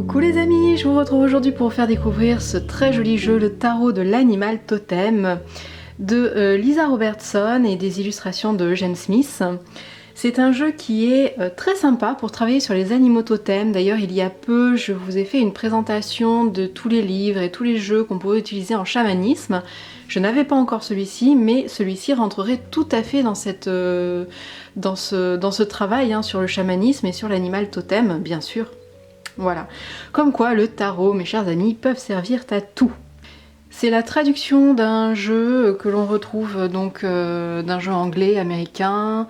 Coucou les amis, je vous retrouve aujourd'hui pour vous faire découvrir ce très joli jeu, le tarot de l'animal totem de Lisa Robertson et des illustrations de Eugène Smith. C'est un jeu qui est très sympa pour travailler sur les animaux totems. D'ailleurs, il y a peu, je vous ai fait une présentation de tous les livres et tous les jeux qu'on pourrait utiliser en chamanisme. Je n'avais pas encore celui-ci, mais celui-ci rentrerait tout à fait dans, dans ce travail sur le chamanisme et sur l'animal totem, bien sûr. Voilà. Comme quoi, le tarot, mes chers amis, peuvent servir à tout. C'est la traduction d'un jeu que l'on retrouve donc d'un jeu anglais, américain.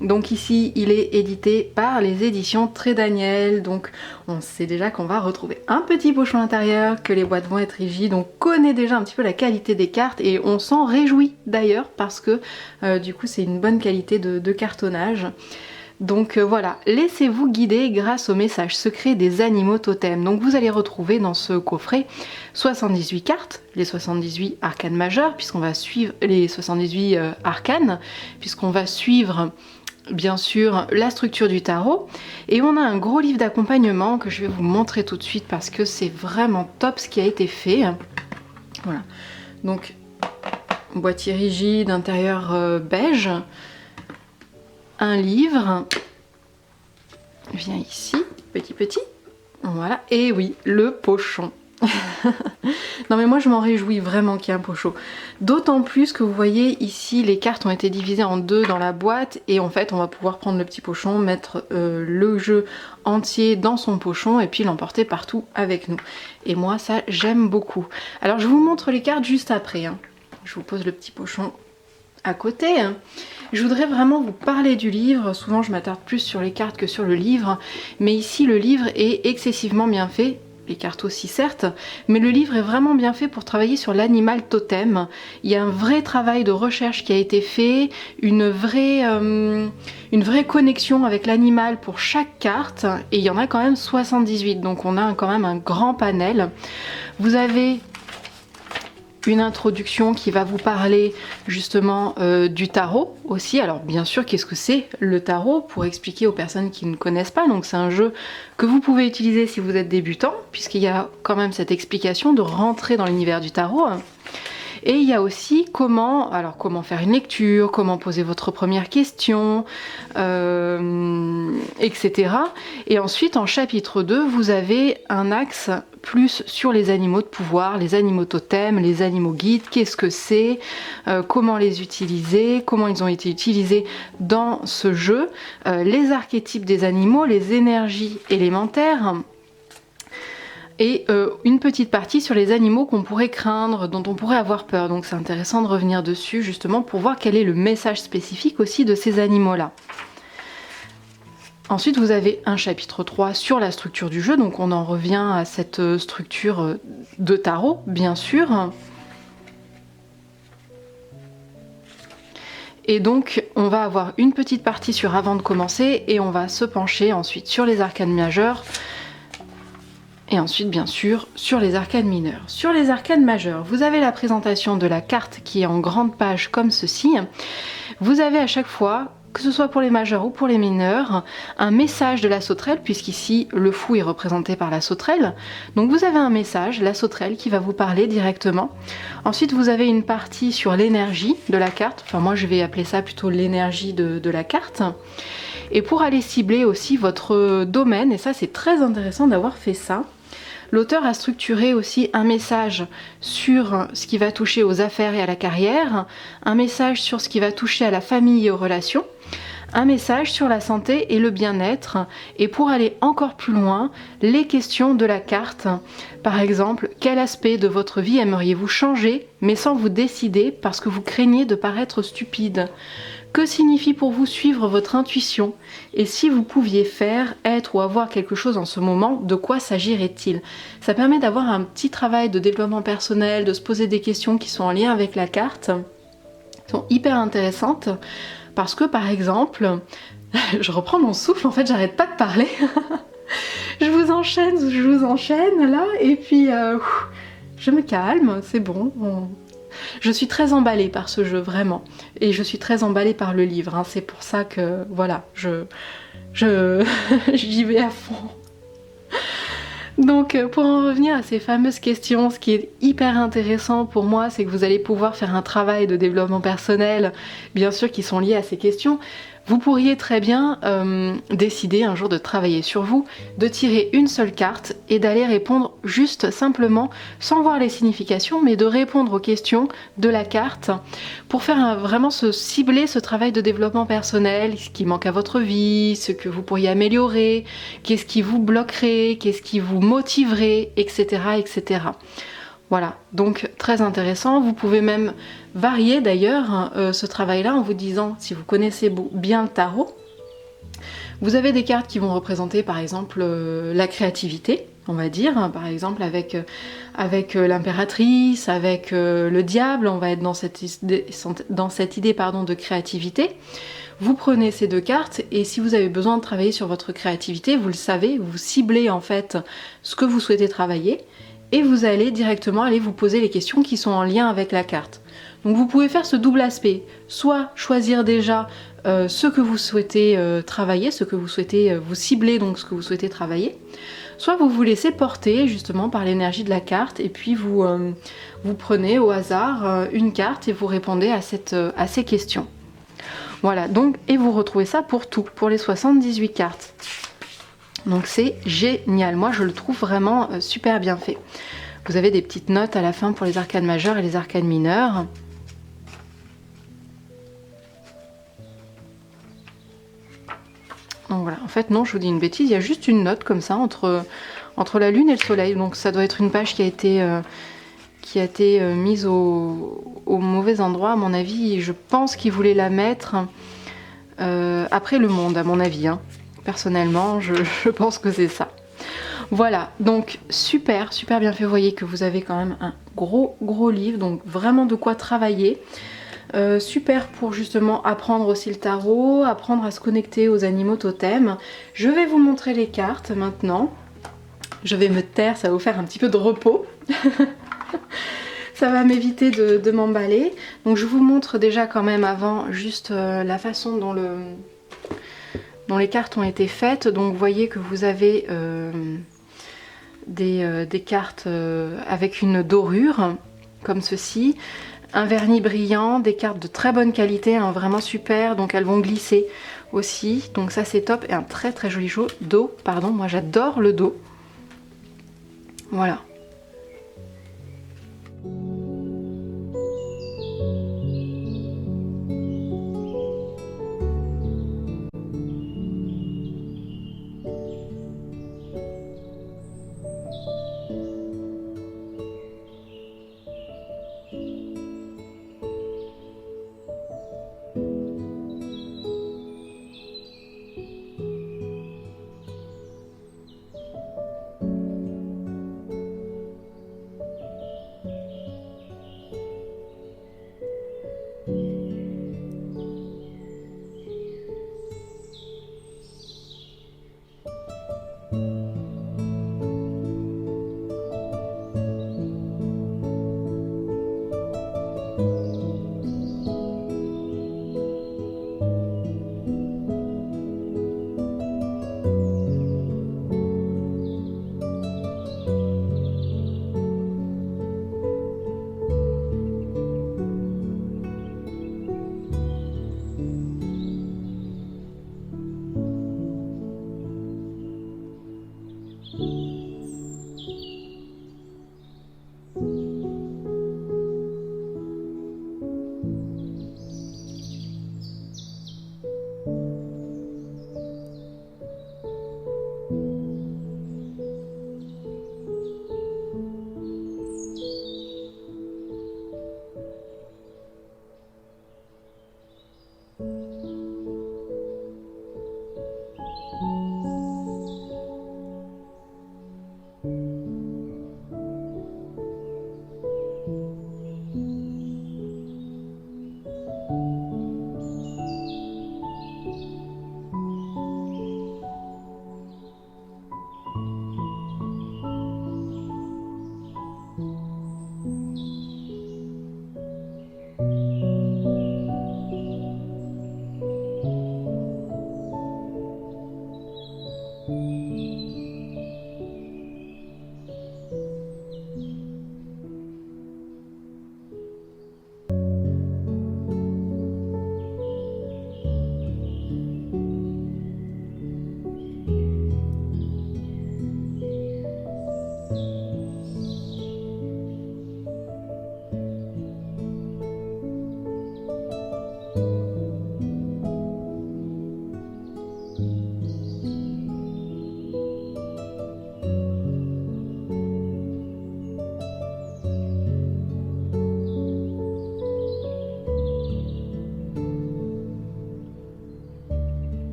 Donc ici, il est édité par les éditions Très Daniel. Donc on sait déjà qu'on va retrouver un petit pochon intérieur, que les boîtes vont être rigides. On connaît déjà un petit peu la qualité des cartes et on s'en réjouit d'ailleurs parce que du coup c'est une bonne qualité de cartonnage. Donc voilà, laissez-vous guider grâce au message secret des animaux totems. Donc vous allez retrouver dans ce coffret 78 cartes, les 78 arcanes majeures, puisqu'on va suivre les 78 arcanes, puisqu'on va suivre bien sûr la structure du tarot. Et on a un gros livre d'accompagnement que je vais vous montrer tout de suite parce que c'est vraiment top ce qui a été fait. Voilà, donc boîtier rigide, intérieur beige. Un livre, viens ici, petit, voilà, et oui, le pochon. Non mais moi je m'en réjouis vraiment qu'il y ait un pochon. D'autant plus que vous voyez ici les cartes ont été divisées en deux dans la boîte et en fait on va pouvoir prendre le petit pochon, mettre le jeu entier dans son pochon et puis l'emporter partout avec nous. Et moi ça j'aime beaucoup. Alors je vous montre les cartes juste après. Je vous pose le petit pochon à côté. Je voudrais vraiment vous parler du livre. Souvent je m'attarde plus sur les cartes que sur le livre, mais ici le livre est excessivement bien fait, les cartes aussi certes, mais le livre est vraiment bien fait pour travailler sur l'animal totem. Il y a un vrai travail de recherche qui a été fait, une vraie connexion avec l'animal pour chaque carte, et il y en a quand même 78, donc on a quand même un grand panel. Vous avez une introduction qui va vous parler justement du tarot aussi. Alors bien sûr, qu'est-ce que c'est le tarot pour expliquer aux personnes qui ne connaissent pas. Donc c'est un jeu que vous pouvez utiliser si vous êtes débutant, puisqu'il y a quand même cette explication de rentrer dans l'univers du tarot. Et il y a aussi comment faire une lecture, comment poser votre première question, etc. Et ensuite, en chapitre 2, vous avez un axe plus sur les animaux de pouvoir, les animaux totems, les animaux guides, qu'est-ce que c'est, comment les utiliser, comment ils ont été utilisés dans ce jeu, les archétypes des animaux, les énergies élémentaires, et une petite partie sur les animaux qu'on pourrait craindre, dont on pourrait avoir peur. Donc c'est intéressant de revenir dessus justement pour voir quel est le message spécifique aussi de ces animaux-là. Ensuite vous avez un chapitre 3 sur la structure du jeu, donc on en revient à cette structure de tarot bien sûr. Et donc on va avoir une petite partie sur avant de commencer et on va se pencher ensuite sur les arcanes majeures. Et ensuite, bien sûr, sur les arcanes mineures. Sur les arcanes majeures, vous avez la présentation de la carte qui est en grande page comme ceci. Vous avez à chaque fois, que ce soit pour les majeurs ou pour les mineurs, un message de la sauterelle, puisqu'ici le fou est représenté par la sauterelle. Donc vous avez un message, la sauterelle, qui va vous parler directement. Ensuite, vous avez une partie sur l'énergie de la carte. Enfin, moi, je vais appeler ça plutôt l'énergie de la carte. Et pour aller cibler aussi votre domaine, et ça, c'est très intéressant d'avoir fait ça. L'auteur a structuré aussi un message sur ce qui va toucher aux affaires et à la carrière, un message sur ce qui va toucher à la famille et aux relations, un message sur la santé et le bien-être, et pour aller encore plus loin, les questions de la carte. Par exemple, quel aspect de votre vie aimeriez-vous changer, mais sans vous décider parce que vous craignez de paraître stupide ? Que signifie pour vous suivre votre intuition? Et si vous pouviez faire, être ou avoir quelque chose en ce moment, de quoi s'agirait-il? Ça permet d'avoir un petit travail de développement personnel, de se poser des questions qui sont en lien avec la carte, qui sont hyper intéressantes, parce que par exemple, je reprends mon souffle, en fait j'arrête pas de parler, je vous enchaîne là, et puis je me calme, c'est bon. Je suis très emballée par ce jeu, vraiment. Et je suis très emballée par le livre. C'est pour ça que, voilà, je j'y vais à fond. Donc pour en revenir à ces fameuses questions, ce qui est hyper intéressant pour moi, c'est que vous allez pouvoir faire un travail de développement personnel, bien sûr qui sont liés à ces questions. Vous pourriez très bien décider un jour de travailler sur vous, de tirer une seule carte et d'aller répondre juste simplement, sans voir les significations, mais de répondre aux questions de la carte pour faire vraiment cibler ce travail de développement personnel, ce qui manque à votre vie, ce que vous pourriez améliorer, qu'est-ce qui vous bloquerait, qu'est-ce qui vous motiverait, etc., etc. Voilà, donc très intéressant. Vous pouvez même varier d'ailleurs ce travail-là en vous disant, si vous connaissez bien le tarot, vous avez des cartes qui vont représenter par exemple la créativité, on va dire, hein, par exemple avec l'impératrice, avec le diable, on va être dans cette idée pardon, de créativité. Vous prenez ces deux cartes et si vous avez besoin de travailler sur votre créativité, vous le savez, vous ciblez en fait ce que vous souhaitez travailler et vous allez directement aller vous poser les questions qui sont en lien avec la carte. Donc vous pouvez faire ce double aspect, soit choisir déjà ce que vous souhaitez travailler, ce que vous souhaitez vous cibler, donc ce que vous souhaitez travailler, soit vous vous laissez porter justement par l'énergie de la carte et puis vous prenez au hasard une carte et vous répondez à ces questions. Voilà, donc, et vous retrouvez ça pour tout, pour les 78 cartes. Donc c'est génial, moi je le trouve vraiment super bien fait. Vous avez des petites notes à la fin pour les arcanes majeures et les arcanes mineures. Donc voilà, en fait non, je vous dis une bêtise, il y a juste une note comme ça entre la lune et le soleil. Donc ça doit être une page qui a été mise au mauvais endroit à mon avis. Je pense qu'ils voulaient la mettre après le monde à mon avis. Hein. Personnellement, je pense que c'est ça. Voilà, donc super bien fait. Vous voyez que vous avez quand même un gros livre, donc vraiment de quoi travailler. Super pour justement apprendre aussi le tarot, apprendre à se connecter aux animaux totems. Je vais vous montrer les cartes maintenant. Je vais me taire, ça va vous faire un petit peu de repos. Ça va m'éviter de m'emballer. Donc je vous montre déjà quand même avant juste la façon dont les cartes ont été faites. Donc vous voyez que vous avez des cartes avec une dorure comme ceci, un vernis brillant, des cartes de très bonne qualité, hein, vraiment super, donc elles vont glisser aussi, donc ça c'est top, et un très joli dos, pardon, moi j'adore le dos. Voilà.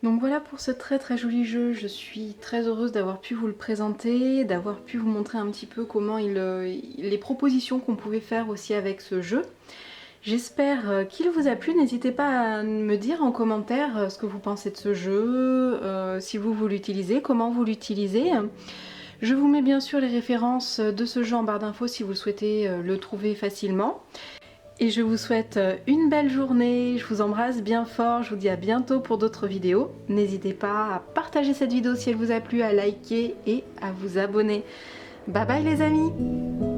Donc voilà pour ce très joli jeu, je suis très heureuse d'avoir pu vous le présenter, d'avoir pu vous montrer un petit peu comment les propositions qu'on pouvait faire aussi avec ce jeu. J'espère qu'il vous a plu, n'hésitez pas à me dire en commentaire ce que vous pensez de ce jeu, si vous l'utilisez, comment vous l'utilisez. Je vous mets bien sûr les références de ce jeu en barre d'infos si vous souhaitez le trouver facilement. Et je vous souhaite une belle journée, je vous embrasse bien fort, je vous dis à bientôt pour d'autres vidéos. N'hésitez pas à partager cette vidéo si elle vous a plu, à liker et à vous abonner. Bye bye les amis!